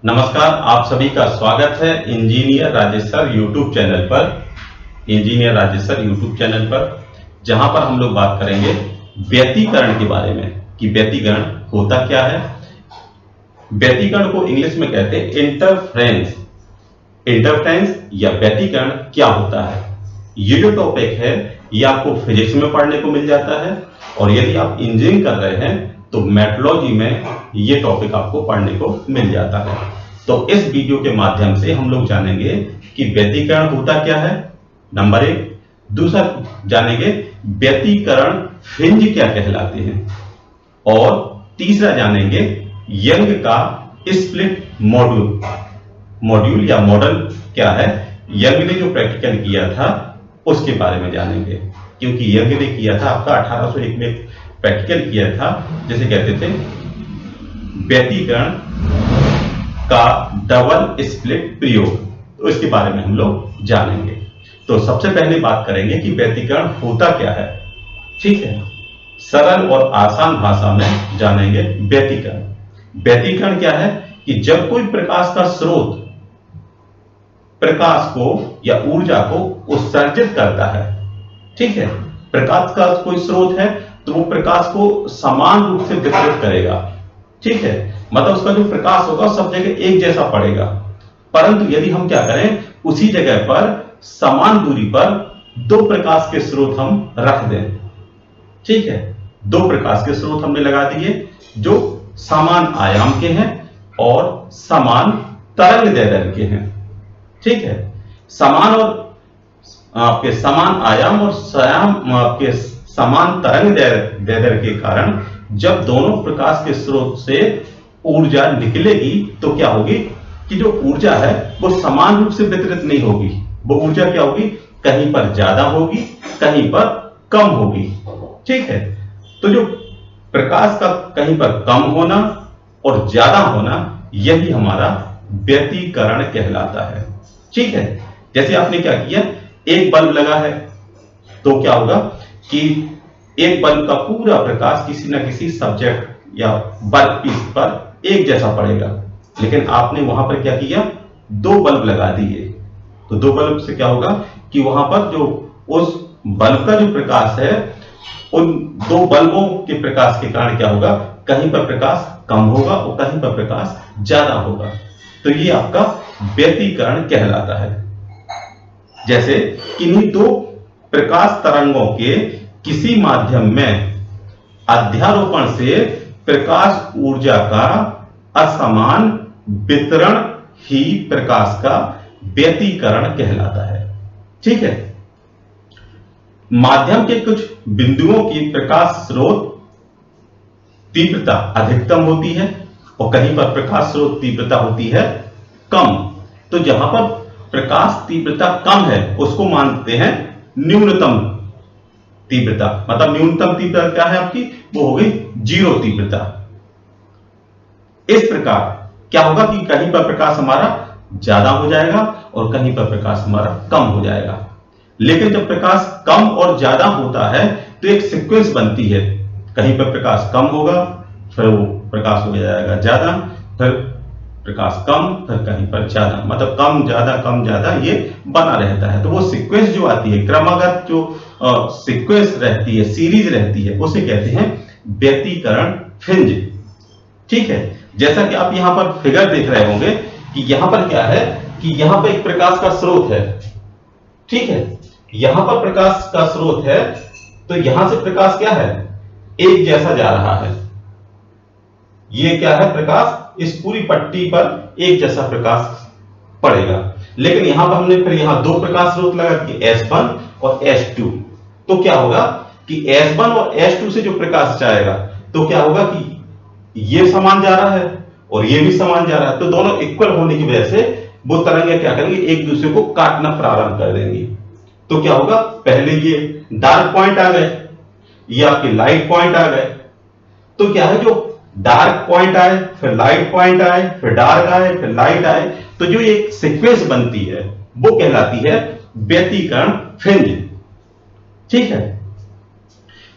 नमस्कार, आप सभी का स्वागत है engineer Rajesh sir YouTube channel पर। Engineer Rajesh sir YouTube channel पर जहां पर हम लोग बात करेंगे व्यतिकरण के बारे में कि व्यतिकरण होता क्या है। व्यतिकरण को इंग्लिश में कहते हैं इंटरफ्रेंस। इंटरफ्रेंस या व्यतिकरण क्या होता है, ये जो टॉपिक है ये आपको फिजिक्स में पढ़ने को मिल जाता है, और यदि आप इंजीनियरिंग कर रहे हैं तो मेट्रोलॉजी में ये टॉपिक आपको पढ़ने को मिल जाता है। तो इस वीडियो के माध्यम से हम लोग जानेंगे कि व्यतिकरण होता क्या है, नंबर एक। दूसरा जानेंगे व्यतिकरण फ्रिंज क्या कहलाते हैं, और तीसरा जानेंगे यंग का स्प्लिट मॉड्यूल या मॉडल क्या है। यंग ने जो प्रैक्टिकल किया था उसके बारे में जानेंगे, क्योंकि यंग ने किया था आपका 1801 में प्रैक्टिकल किया था जिसे कहते थे व्यतिकरण का डबल स्प्लिट प्रयोग। तो इसके बारे में हम लोग जानेंगे। तो सबसे पहले बात करेंगे कि व्यतिकरण होता क्या है। ठीक है, सरल और आसान भाषा में जानेंगे व्यतिकरण। व्यतिकरण क्या है कि जब कोई प्रकाश का स्रोत प्रकाश को या ऊर्जा को उत्सर्जित करता है। ठीक है, प्रकाश का कोई स्रोत है तो वो प्रकाश को समान रूप से वितरित करेगा। ठीक है, मतलब उसका जो प्रकाश होगा सब जगह एक जैसा पड़ेगा। परंतु यदि हम क्या करें, उसी जगह पर समान दूरी पर दो प्रकाश के स्रोत हम रख दें। ठीक है, दो प्रकाश के स्रोत हमने लगा दिए जो समान आयाम के हैं और समान तरंगदैर्ध्य के हैं। ठीक है, समान और आपके समान आयाम और आपके समान तरंगदैर्ध्य के कारण जब दोनों प्रकाश के स्रोत से ऊर्जा निकलेगी तो क्या होगी कि जो ऊर्जा है वो समान रूप से वितरित नहीं होगी। वो ऊर्जा क्या होगी, कहीं पर ज्यादा होगी, कहीं पर कम होगी। ठीक है, तो जो प्रकाश का कहीं पर कम होना और ज्यादा होना, यही हमारा व्यतिकरण कहलाता है। ठीक है, जैसे आपने क्या किया, एक बल्ब लगा है तो क्या होगा कि एक बल्ब का पूरा प्रकाश किसी न किसी सब्जेक्ट या वर्क पीस पर एक जैसा पड़ेगा। लेकिन आपने वहां पर क्या किया, दो बल्ब लगा दिए। तो दो बल्ब से क्या होगा कि वहां पर जो उस बल्ब का जो प्रकाश है, उन दो बल्बों के प्रकाश के कारण क्या होगा, कहीं पर प्रकाश कम होगा और कहीं पर प्रकाश ज्यादा होगा। तो ये आपका व्यतिकरण कहलाता है। जैसे किन्हीं दो प्रकाश तरंगों के किसी माध्यम में अध्यारोपण से प्रकाश ऊर्जा का असमान वितरण ही प्रकाश का व्यतिकरण कहलाता है। ठीक है, माध्यम के कुछ बिंदुओं की प्रकाश स्रोत तीव्रता अधिकतम होती है और कहीं पर प्रकाश स्रोत तीव्रता होती है कम। तो जहां पर प्रकाश तीव्रता कम है उसको मानते हैं न्यूनतम तीव्रता। मतलब न्यूनतम तीव्रता क्या है आपकी, वो हो गई जीरो तीव्रता। इस प्रकार क्या होगा कि कहीं पर प्रकाश हमारा ज्यादा हो जाएगा और कहीं पर प्रकाश हमारा कम हो जाएगा। लेकिन जब प्रकाश कम और ज्यादा होता है तो एक सीक्वेंस बनती है, कहीं पर प्रकाश कम होगा फिर वो प्रकाश हो जाएगा ज्यादा, फिर प्रकाश कम, फिर कहीं पर ज्यादा, मतलब कम ज्यादा ये बना रहता है। तो वो सीक्वेंस जो आती है, क्रमागत जो सीक्वेंस रहती है, सीरीज रहती है, उसे कहते हैं व्यतिकरण फ्रिंज। ठीक है, जैसा कि आप यहां पर फिगर देख रहे होंगे कि यहां पर क्या है कि यहां पर एक प्रकाश का स्रोत है। ठीक है, यहां पर प्रकाश का स्रोत है तो यहां से प्रकाश क्या है, एक जैसा जा रहा है। ये क्या है, प्रकाश इस पूरी पट्टी पर एक जैसा प्रकाश पड़ेगा। लेकिन यहां पर हमने फिर यहां दो प्रकाश स्रोत लगा दिए, S1 और S2। तो क्या होगा कि S1 और S2 से जो प्रकाश जाएगा तो क्या होगा कि ये समान जा रहा है और ये भी समान जा रहा है। तो दोनों इक्वल होने की वजह से वो तरंगें क्या करेंगे, एक दूसरे को काटना प्रारंभ कर देंगी। तो क्या होगा, पहले ये डार्क पॉइंट आ गए, ये आपके लाइट पॉइंट आ गए। तो क्या है, जो डार्क पॉइंट आए, फिर लाइट पॉइंट आए, फिर डार्क आए, फिर लाइट आए, तो जो एक सीक्वेंस बनती है वो कहलाती है व्यतिकरण फ्रिंज। ठीक है,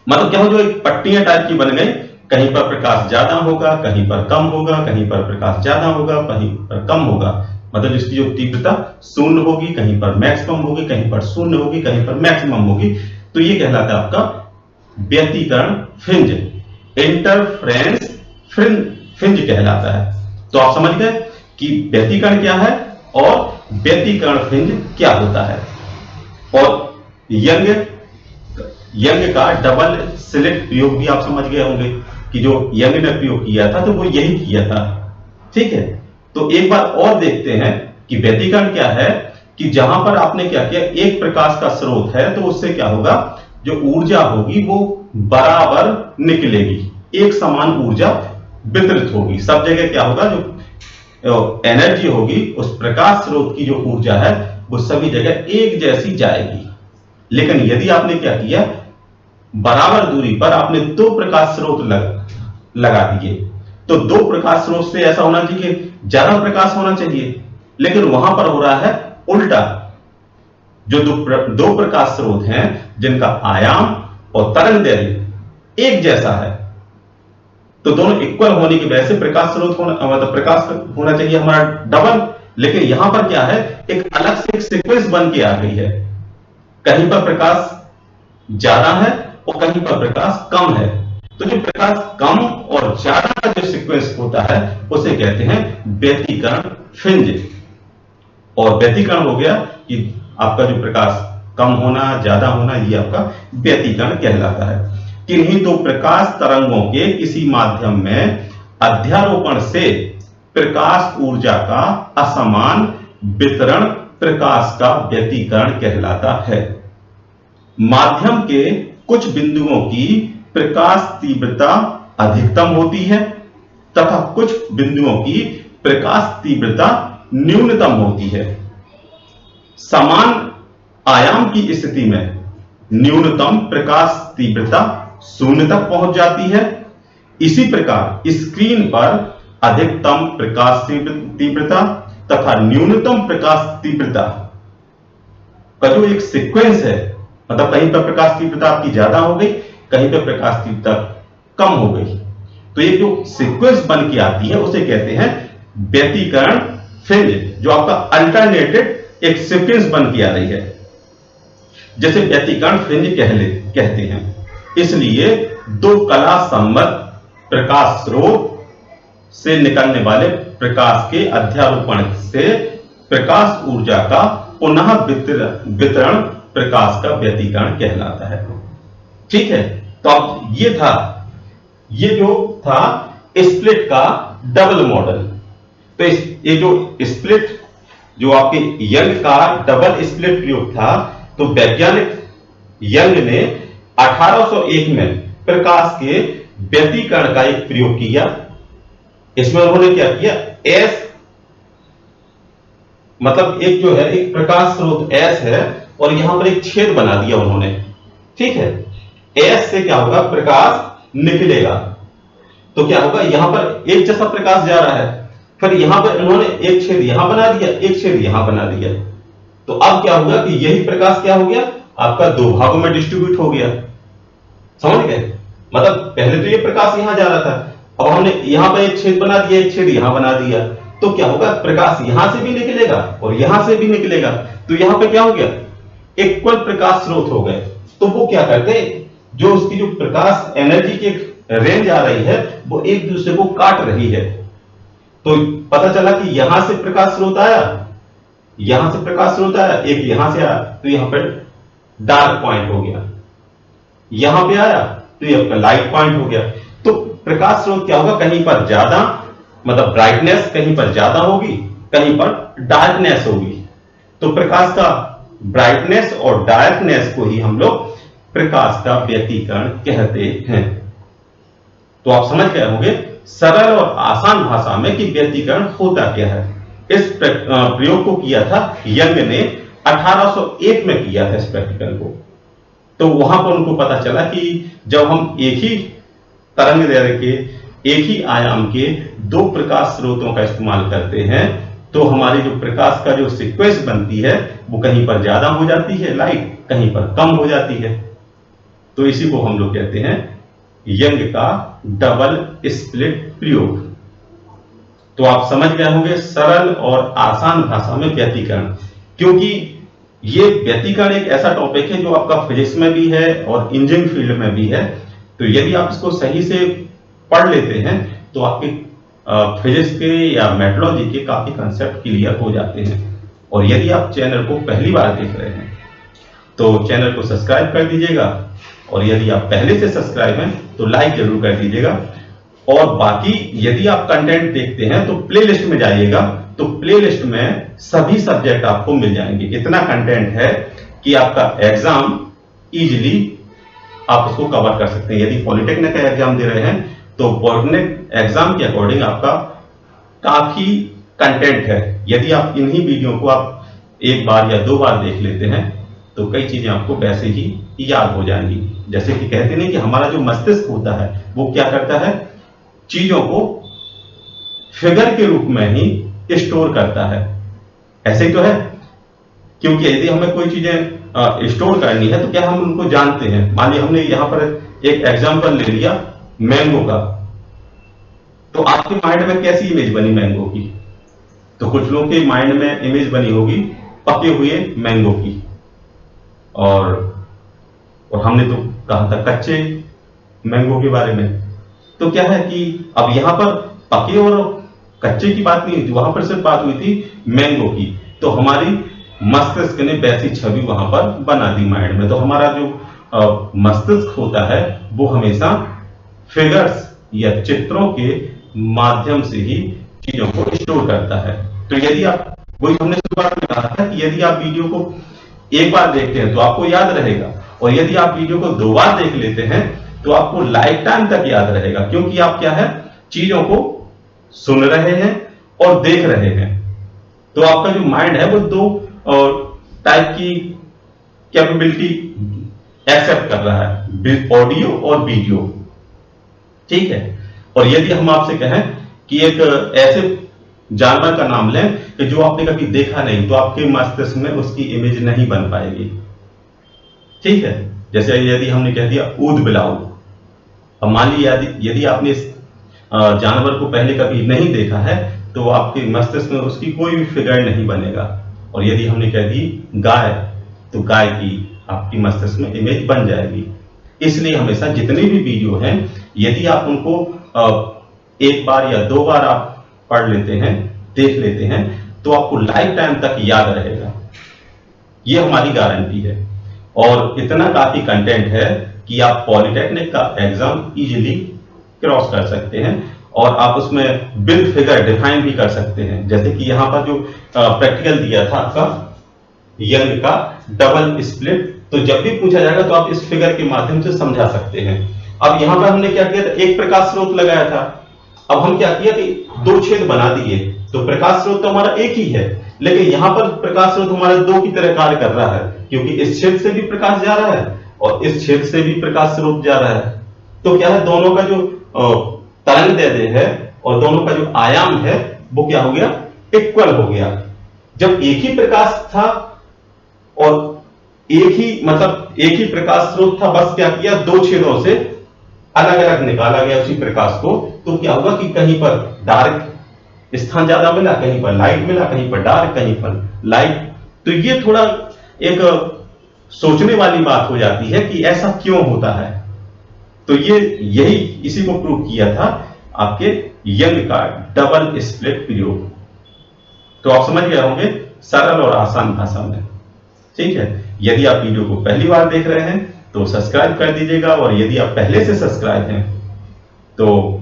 मतलब क्या हो, जो एक पट्टियां टाइप की बन गई, कहीं पर प्रकाश ज्यादा होगा, कहीं पर कम होगा, कहीं पर प्रकाश ज्यादा होगा, कहीं पर कम होगा। मतलब इसकी जो तीव्रता शून्य होगी, कहीं पर मैक्सिमम होगी, कहीं पर शून्य होगी, कहीं पर मैक्सिमम होगी। तो ये कहलाता है आपका व्यतिकरण फ्रिंज, इंटरफ्रेंस फ्रिंज कहलाता है। तो आप समझ गए कि व्यतिकरण क्या है और व्यतिकरण फ्रिंज क्या होता है। और यंग का डबल स्लिट प्रयोग भी आप समझ गए होंगे कि जो यंग ने प्रयोग किया था तो वो यही किया था। ठीक है, तो एक बार और देखते हैं कि व्यतिकरण क्या है। कि जहां पर आपने क्या किया, एक प्रकाश का स्रोत है तो उससे क्या होगा, जो ऊर्जा होगी वो बराबर निकलेगी, एक समान ऊर्जा वितरित होगी। सब जगह क्या होगा, जो एनर्जी होगी उस प्रकाश स्रोत की जो ऊर्जा है वो सभी जगह एक जैसी जाएगी। लेकिन यदि आपने क्या किया, बराबर दूरी पर आपने दो प्रकाश स्रोत लगा दिए, तो दो प्रकाश स्रोत से ऐसा होना चाहिए ज्यादा प्रकाश होना चाहिए, लेकिन वहां पर हो रहा है उल्टा। जो दो प्रकाश स्रोत हैं जिनका आयाम और तरंग दैर्ध्य एक जैसा है, तो दोनों इक्वल होने की वजह से प्रकाश स्रोत होना, मतलब प्रकाश होना चाहिए हमारा डबल। लेकिन यहां पर क्या है, एक अलग से एक सीक्वेंस बन के आ गई है। कहीं पर प्रकाश ज्यादा है और कहीं पर प्रकाश कम है। तो जो प्रकाश कम और ज्यादा का जो सीक्वेंस होता है उसे कहते हैं व्यतिकरण फ्रिंज। और व्यतिकरण हो गया कि आपका जो प्रकाश कम होना ज्यादा होना, ये आपका व्यतिकरण कहलाता है। किन्हीं दो प्रकाश तरंगों के किसी माध्यम में अध्यारोपण से प्रकाश ऊर्जा का असमान वितरण प्रकाश का व्यतिकरण कहलाता है। माध्यम के कुछ बिंदुओं की प्रकाश तीव्रता अधिकतम होती है तथा कुछ बिंदुओं की प्रकाश तीव्रता न्यूनतम होती है। समान आयाम की स्थिति में न्यूनतम प्रकाश तीव्रता शून्य तक पहुंच जाती है। इसी प्रकार स्क्रीन पर अधिकतम प्रकाश तीव्रता तथा न्यूनतम प्रकाश तीव्रता का जो एक सीक्वेंस है, मतलब कहीं पर प्रकाश तीव्रता आपकी ज्यादा हो गई, कहीं पर प्रकाश तीव्रता कम हो गई, तो ये जो सीक्वेंस बन के आती है उसे कहते हैं व्यतिकरण फ्रिंज, जो आपका अल्टरनेटेड एक सीक्वेंस बन के आ रही है, जैसे व्यतिकरण फ्रिंज कहते हैं। इसलिए दो कला सम्मत प्रकाश स्रोत से निकलने वाले प्रकाश के अध्यारोपण से प्रकाश ऊर्जा का पुनः वितरण प्रकाश का व्यतिकरण कहलाता है। ठीक है, तो अब ये जो था स्प्लिट का डबल मॉडल। तो ये जो स्प्लिट, जो आपके यंग का डबल स्प्लिट प्रयोग था, तो वैज्ञानिक यंग ने 1801 में प्रकाश के व्यतिकरण का एक प्रयोग किया। इसमें उन्होंने क्या किया, एस, मतलब एक जो है एक प्रकाश स्रोत एस है और यहां पर एक छेद बना दिया उन्होंने। ठीक है, एस से क्या होगा, प्रकाश निकलेगा, तो क्या होगा, यहां पर एक जैसा प्रकाश जा रहा है, फिर यहां पर इन्होंने एक छेद यहां बना दिया, एक छेद यहां बना दिया, तो अब क्या होगा कि यही प्रकाश क्या हो गया, आपका दो भागों में डिस्ट्रीब्यूट हो गया। समझ गए, मतलब पहले तो ये प्रकाश यहां जा रहा था, अब हमने यहां पर एक छेद बना दिया, एक छेद यहां बना दिया, तो क्या होगा, प्रकाश यहां से भी निकलेगा और यहां से भी निकलेगा, तो यहां पे क्या हो गया, इक्वल प्रकाश स्रोत हो गए। तो वो क्या करते हैं, जो उसकी जो प्रकाश एनर्जी की एक रेंज आ रही है वो एक दूसरे को काट रही है। तो पता चला कि यहां से प्रकाश स्रोत आया, यहां से प्रकाश स्रोत आया, एक यहां से आया, तो यहां पर डार्क पॉइंट हो गया, यहां पे आया तो ये आपका लाइट पॉइंट हो गया। तो प्रकाश स्रोत क्या होगा, कहीं पर ज्यादा, मतलब ब्राइटनेस कहीं पर ज्यादा होगी, कहीं पर डार्कनेस होगी। तो प्रकाश का ब्राइटनेस और डार्कनेस को ही हम लोग प्रकाश का व्यतिकरण कहते हैं। तो आप समझ गए होंगे सरल और आसान भाषा में कि व्यतिकरण होता क्या है। इस प्रयोग को किया था यंग ने 1801 में किया था इस प्रैक्टिकल को। तो वहां पर उनको पता चला कि जब हम एक ही तरंग दैर्ध्य के, एक ही आयाम के दो प्रकाश स्रोतों का इस्तेमाल करते हैं, तो हमारी जो प्रकाश का जो सीक्वेंस बनती है वो कहीं पर ज्यादा हो जाती है लाइट, कहीं पर कम हो जाती है। तो इसी को हम लोग कहते हैं यंग का डबल स्प्लिट प्रयोग। तो आप समझ गए होंगे सरल और आसान भाषा में व्यतिकरण, क्योंकि ये व्यतिकरण एक ऐसा टॉपिक है जो आपका फिजिक्स में भी है और इंजीनियरिंग फील्ड में भी है। तो यदि आप इसको सही से पढ़ लेते हैं तो आपके फिजिक्स के या मेट्रोलॉजी के काफी कंसेप्ट क्लियर हो जाते हैं। और यदि आप चैनल को पहली बार देख रहे हैं तो चैनल को सब्सक्राइब कर दीजिएगा, और यदि आप पहले से सब्सक्राइब हैं तो लाइक जरूर कर दीजिएगा। और बाकी यदि आप कंटेंट देखते हैं तो प्लेलिस्ट में जाइएगा, तो प्लेलिस्ट में सभी सब्जेक्ट आपको मिल जाएंगे। इतना कंटेंट है कि आपका एग्जाम इजीली आप उसको कवर कर सकते हैं। यदि पॉलिटेक्निक का एग्जाम दे रहे हैं तो पॉलिटेक्निक एग्जाम के अकॉर्डिंग आपका काफी कंटेंट है। यदि आप इन्हीं वीडियो को आप एक बार या दो बार देख लेते हैं तो कई चीजें आपको वैसे ही याद हो जाएंगी। जैसे कि कहते नहीं कि हमारा जो मस्तिष्क होता है वो क्या करता है, चीजों को फिगर के रूप में ही स्टोर करता है। ऐसे ही तो है, क्योंकि यदि हमें कोई चीजें स्टोर करनी है तो क्या हम उनको जानते हैं। मान लीजिए हमने यहां पर एक एग्जांपल ले लिया मैंगो का, तो आपके माइंड में कैसी इमेज बनी मैंगो की? तो कुछ लोगों के माइंड में इमेज बनी होगी पके हुए मैंगो की, और हमने तो कहा था कच्चे मैंगो के बारे में। तो क्या है कि अब यहां पर पके और कच्चे की बात नहीं हुई थी, वहां पर सिर्फ बात हुई थी मैंगो की। तो हमारी मस्तिष्क ने वैसी छवि वहां पर बना दी माइंड में। तो हमारा जो मस्तिष्क होता है वो हमेशा फिगर्स या चित्रों के माध्यम से ही चीजों को स्टोर करता है। तो यदि आप, वही हमने शुरुआत में कहा था कि यदि आप वीडियो को एक बार देखते हैं तो आपको याद रहेगा, और यदि आप वीडियो को दो बार देख लेते हैं तो आपको लाइफ टाइम तक याद रहेगा, क्योंकि आप क्या है, चीजों को सुन रहे हैं और देख रहे हैं। तो आपका जो माइंड है वो दो टाइप की कैपेबिलिटी एक्सेप्ट कर रहा है, ऑडियो और वीडियो। ठीक है। और यदि हम आपसे कहें कि एक ऐसे जानवर का नाम लें कि जो आपने कभी देखा नहीं, तो आपके मस्तिष्क में उसकी इमेज नहीं बन पाएगी। ठीक है। जैसे यदि हमने कह दिया ऊद बिलाऊ, अब मान लीजिए यदि आपने इस जानवर को पहले कभी नहीं देखा है तो आपके मस्तिष्क में उसकी कोई भी फिगर नहीं बनेगा। और यदि हमने कह दी गाय, तो गाय की आपकी मस्तिष्क में इमेज बन जाएगी। इसलिए हमेशा जितने भी वीडियो हैं, यदि आप उनको एक बार या दो बार आप पढ़ लेते हैं, देख लेते हैं, तो आपको लाइफ टाइम तक याद रहेगा। ये हमारी गारंटी है। और इतना काफी कंटेंट है कि आप पॉलिटेक्निक का एग्जाम इजीली क्रॉस कर सकते हैं, और आप उसमें बिल फिगर डिफाइन भी कर सकते हैं। जैसे कि यहां पर जो प्रैक्टिकल दिया था आपका यंग का डबल स्प्लिट, तो जब भी पूछा जाएगा तो आप इस फिगर के माध्यम से समझा सकते हैं। अब यहां पर हमने क्या किया था, एक प्रकाश स्रोत लगाया था। अब हम क्या किया कि दो छेद बना दिए, तो प्रकाश स्रोत तो हमारा एक ही है, लेकिन यहां पर प्रकाश स्रोत हमारा दो की तरह कार्य कर रहा है, क्योंकि इस छेद से भी प्रकाश जा रहा है और इस छेद से भी प्रकाश स्रोत जा रहा है। तो क्या है, दोनों का जो तरंग दैर्ध्य है और दोनों का जो आयाम है वो क्या हो गया, इक्वल हो गया। जब एक ही प्रकाश था और एक ही प्रकाश स्रोत था, बस क्या किया, दो छेदों से अलग अलग निकाला गया उसी प्रकाश को, तो क्या होगा कि कहीं पर डार्क स्थान ज्यादा मिला, कहीं पर लाइट मिला, कहीं पर डार्क, कहीं पर लाइट। तो ये थोड़ा एक सोचने वाली बात हो जाती है कि ऐसा क्यों होता है। तो यही इसी को प्रूव किया था आपके यंग का डबल स्प्लिट प्रयोग। तो आप समझ गए होंगे सरल और आसान भाषा में। ठीक है। यदि आप वीडियो को पहली बार देख रहे हैं तो सब्सक्राइब कर दीजिएगा, और यदि आप पहले से सब्सक्राइब हैं तो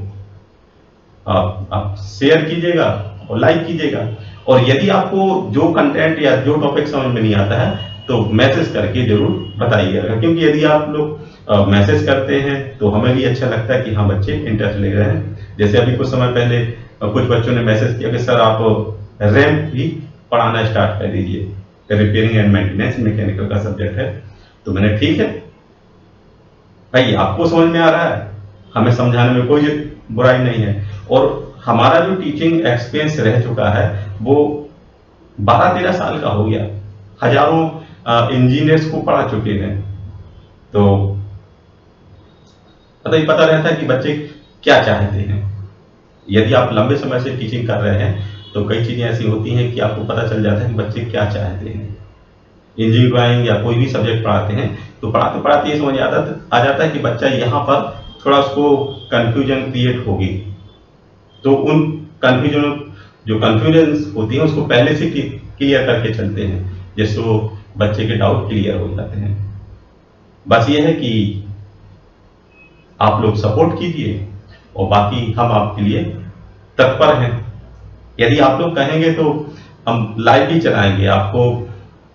आप शेयर कीजिएगा और लाइक कीजिएगा। और यदि आपको जो कंटेंट या जो टॉपिक समझ में नहीं आता है तो मैसेज करके जरूर बताइएगा, क्योंकि यदि आप लोग मैसेज करते हैं तो हमें भी अच्छा लगता है कि हाँ बच्चे इंटरेस्ट ले रहे हैं। जैसे अभी कुछ समय पहले कुछ बच्चों ने मैसेज किया कि सर आप रैंप भी पढ़ाना स्टार्ट कर दीजिए, रिपेयरिंग एंड मेंटेनेंस मैकेनिकल का सब्जेक्ट है। तो मैंने ठीक है भाई, आपको समझ में आ रहा है, हमें समझाने में कोई बुराई नहीं है। और हमारा जो टीचिंग एक्सपीरियंस रह चुका है वो 12-13 साल का हो गया, हजारों इंजीनियर्स को पढ़ा चुके हैं। तो मतलब ये पता रहता है कि बच्चे क्या चाहते हैं। यदि आप लंबे समय से टीचिंग कर रहे हैं तो कई चीज़ें ऐसी होती हैं कि आपको पता चल जाता है कि बच्चे क्या चाहते हैं। इंजीनियरिंग ड्राइंग या कोई भी सब्जेक्ट पढ़ाते हैं तो पढ़ाते पढ़ाते ये समझ आ जाता है कि बच्चा यहाँ पर थोड़ा उसको कन्फ्यूजन क्रिएट होगी, तो उन कन्फ्यूजन जो कन्फ्यूजन होती है उसको पहले से क्लियर करके चलते हैं, जिससे वो बच्चे के डाउट क्लियर हो जाते हैं। बस ये है कि आप लोग सपोर्ट कीजिए और बाकी हम आपके लिए तत्पर हैं। यदि आप लोग कहेंगे तो हम लाइव भी चलाएंगे आपको।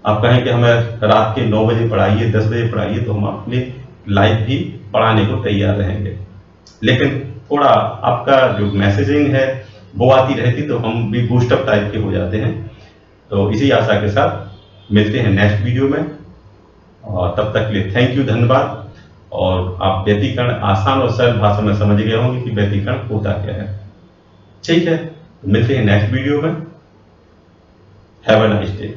आप कहें कि हमें रात के 9 बजे पढ़ाइए, 10 बजे पढ़ाइए, तो हम अपने लाइव भी पढ़ाने को तैयार रहेंगे। लेकिन थोड़ा आपका जो मैसेजिंग है वो आती रहती तो हम भी बूस्टअप टाइप के हो जाते हैं। तो इसी आशा के साथ मिलते हैं नेक्स्ट वीडियो में, और तब तक के लिए थैंक यू, धन्यवाद। और आप व्यतीकरण आसान और सरल भाषा में समझ गए होंगे कि व्यतीकरण होता क्या है। ठीक है, तो मिलते हैं नेक्स्ट वीडियो में। Have a nice day.